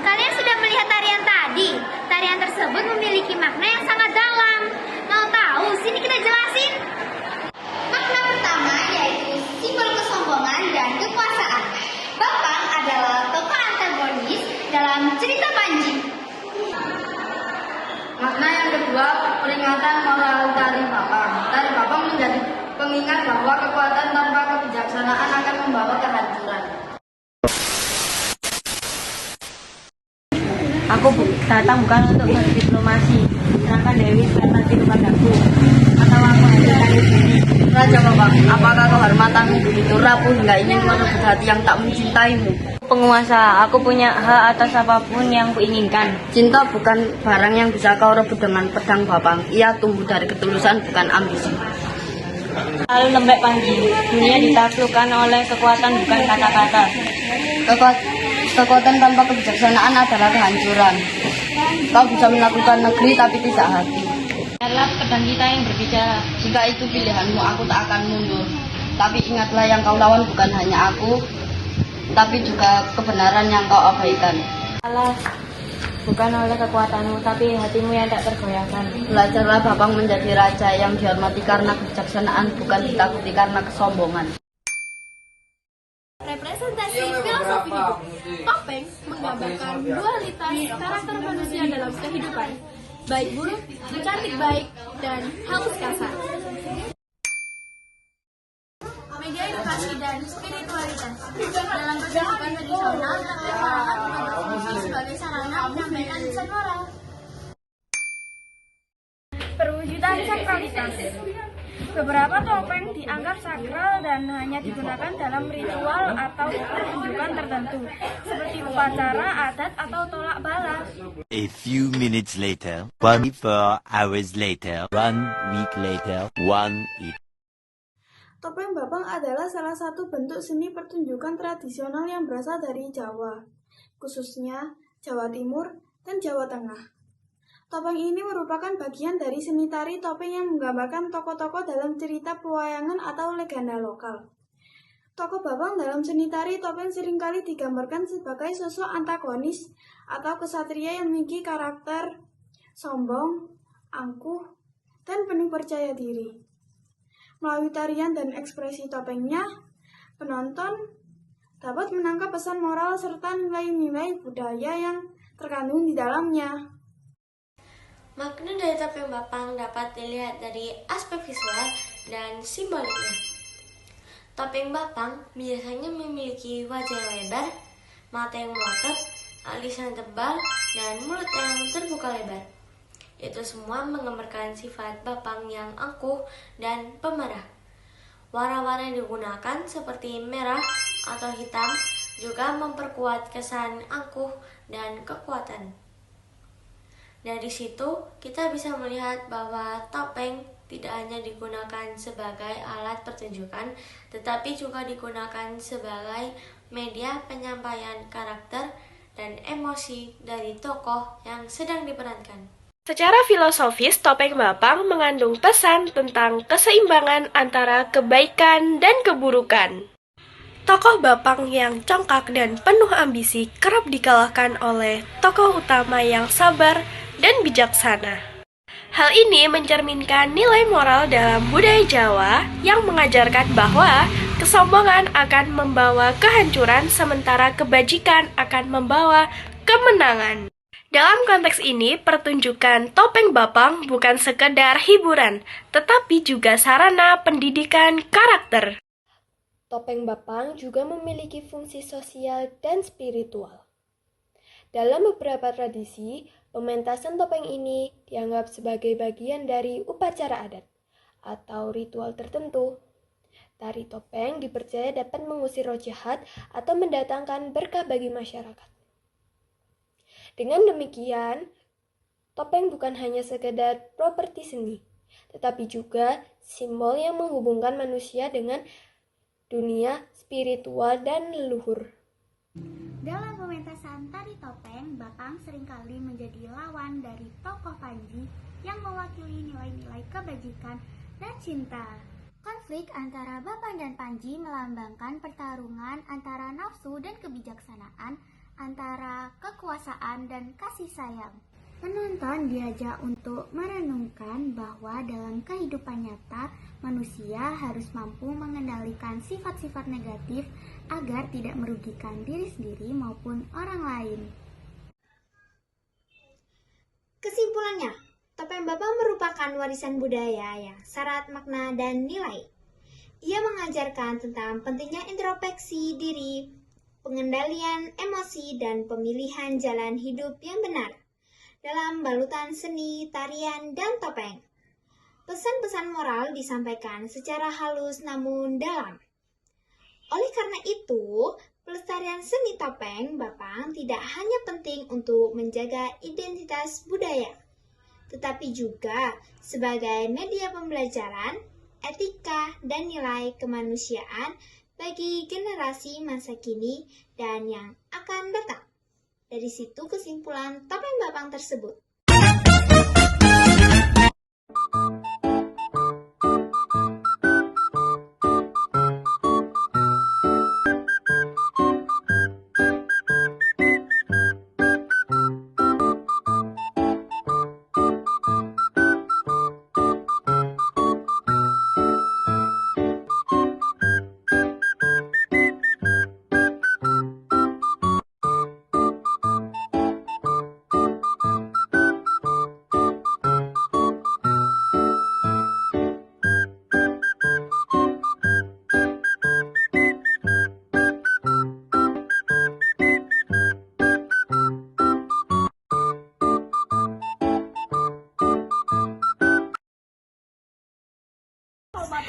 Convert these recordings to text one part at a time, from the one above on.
Kalian sudah melihat tarian tadi? Tarian tersebut memiliki makna yang sangat dalam. Mau tahu? Sini kita jelasin. Makna pertama yaitu simbol kesombongan dan kekuasaan. Bapang adalah tokoh antagonis dalam cerita Panji. Makna yang kedua, peringatan moral dari Bapang. Tari Bapang menjadi pengingat bahwa kekuatan tanpa kebijaksanaan akan membawa kehancuran. Aku datang bukan untuk berdiplomasi, sedangkan Dewi berarti kepadaku. Atau aku hanya tadi sini. Raja Bapang, apakah kehormatanmu begitu rapuh hingga ingin merebut hati yang tak mencintaimu? Penguasa, aku punya hak atas apapun yang kuinginkan. Cinta bukan barang yang bisa kau rebut dengan pedang Bapang. Ia tumbuh dari ketulusan bukan ambisi. Lalu lembek Panji, dunia ditaklukkan oleh kekuatan bukan kata-kata. Kekuatan tanpa kebijaksanaan adalah kehancuran. Kau bisa menaklukkan negeri tapi tidak hati. Biarlah pedang kita yang berbicara. Jika itu pilihanmu, aku tak akan mundur. Tapi ingatlah yang kau lawan bukan hanya aku, tapi juga kebenaran yang kau abaikan. Alah, bukan oleh kekuatanmu, tapi hatimu yang tak tergoyahkan. Belajarlah Bapang menjadi raja yang dihormati karena kebijaksanaan, bukan ditakuti karena kesombongan. Representasi filosofi hidup. Topeng menggambarkan dualitas karakter manusia dalam kehidupan, baik buruk, cantik baik, dan halus kasar. Media edukasi dan spiritualitas. Dalam kehidupan tradisional, topeng malah berfungsi sebagai sarana menyampaikan pesan moral. Perwujudan sakralitas. Beberapa topeng dianggap sakral dan hanya digunakan dalam ritual atau pertunjukan tertentu, seperti upacara, adat, atau tolak bala. A few minutes later, 24 hours later, 1 week later, 1 week. Topeng Bapang adalah salah satu bentuk seni pertunjukan tradisional yang berasal dari Jawa, khususnya Jawa Timur dan Jawa Tengah. Topeng ini merupakan bagian dari seni tari topeng yang menggambarkan tokoh-tokoh dalam cerita pewayangan atau legenda lokal. Tokoh Bapang dalam seni tari topeng seringkali digambarkan sebagai sosok antagonis atau kesatria yang memiliki karakter sombong, angkuh, dan penuh percaya diri. Melalui tarian dan ekspresi topengnya, penonton dapat menangkap pesan moral serta nilai-nilai budaya yang terkandung di dalamnya. Makna dari topeng Bapang dapat dilihat dari aspek visual dan simboliknya. Topeng Bapang biasanya memiliki wajah yang lebar, mata yang melotot, alis yang tebal, dan mulut yang terbuka lebar. Itu semua menggambarkan sifat Bapang yang angkuh dan pemarah. Warna-warna yang digunakan seperti merah atau hitam juga memperkuat kesan angkuh dan kekuatan. Dari situ, kita bisa melihat bahwa topeng tidak hanya digunakan sebagai alat pertunjukan, tetapi juga digunakan sebagai media penyampaian karakter dan emosi dari tokoh yang sedang diperankan. Secara filosofis, topeng Bapang mengandung pesan tentang keseimbangan antara kebaikan dan keburukan. Tokoh Bapang yang congkak dan penuh ambisi kerap dikalahkan oleh tokoh utama yang sabar dan bijaksana. Hal ini mencerminkan nilai moral dalam budaya Jawa yang mengajarkan bahwa kesombongan akan membawa kehancuran sementara kebajikan akan membawa kemenangan. Dalam konteks ini, pertunjukan Topeng Bapang bukan sekedar hiburan, tetapi juga sarana pendidikan karakter. Topeng Bapang juga memiliki fungsi sosial dan spiritual. Dalam beberapa tradisi, pementasan topeng ini dianggap sebagai bagian dari upacara adat atau ritual tertentu. Tari topeng dipercaya dapat mengusir roh jahat atau mendatangkan berkah bagi masyarakat. Dengan demikian, topeng bukan hanya sekedar properti seni, tetapi juga simbol yang menghubungkan manusia dengan dunia spiritual dan leluhur. Dalam pementasan tari topeng, Bapang seringkali menjadi lawan dari tokoh Panji yang mewakili nilai-nilai kebajikan dan cinta. Konflik antara Bapang dan Panji melambangkan pertarungan antara nafsu dan kebijaksanaan, antara kekuasaan dan kasih sayang. Penonton diajak untuk merenungkan bahwa dalam kehidupan nyata, manusia harus mampu mengendalikan sifat-sifat negatif agar tidak merugikan diri sendiri maupun orang lain. Kesimpulannya, Topeng Bapang merupakan warisan budaya yang syarat makna dan nilai. Ia mengajarkan tentang pentingnya introspeksi diri, pengendalian emosi, dan pemilihan jalan hidup yang benar dalam balutan seni, tarian, dan topeng. Pesan-pesan moral disampaikan secara halus namun dalam. Oleh karena itu, pelestarian seni topeng Bapang tidak hanya penting untuk menjaga identitas budaya, tetapi juga sebagai media pembelajaran, etika, dan nilai kemanusiaan bagi generasi masa kini dan yang akan datang. Dari situ kesimpulan Topeng Bapang tersebut.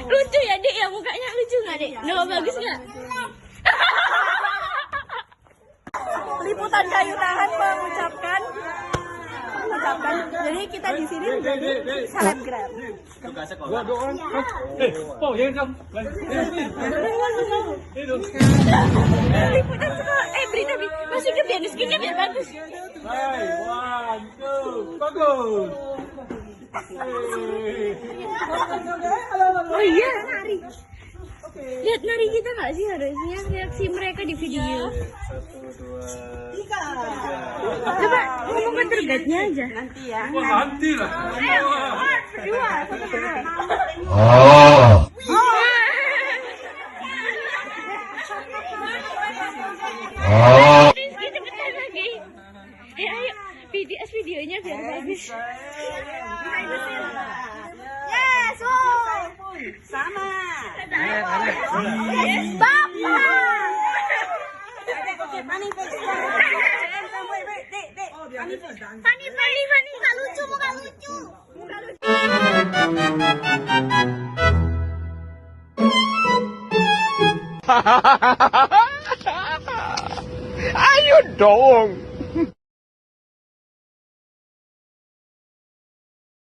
Lucu ya Dek, ya mukanya lucu nggak Dek? No, bagus nggak? Liputan kayu tangan mengucapkan. Jadi kita di sini menjadi selebgram. Liputan semua. Berita masih ke biar skinnya biar bagus. One, two, bagus. Oh iya, nari. Lihat nari kita nggak sih harusnya reaksi mereka di video. 1, 2, 3. Coba ngomong ke tergatnya aja. Nanti ya. Wah, nanti lah. Dua, satu, dua. Cepetan lagi. Ayo, videonya biar bagus. Yes, Sama. Fani, muka lucu. Ayo dong.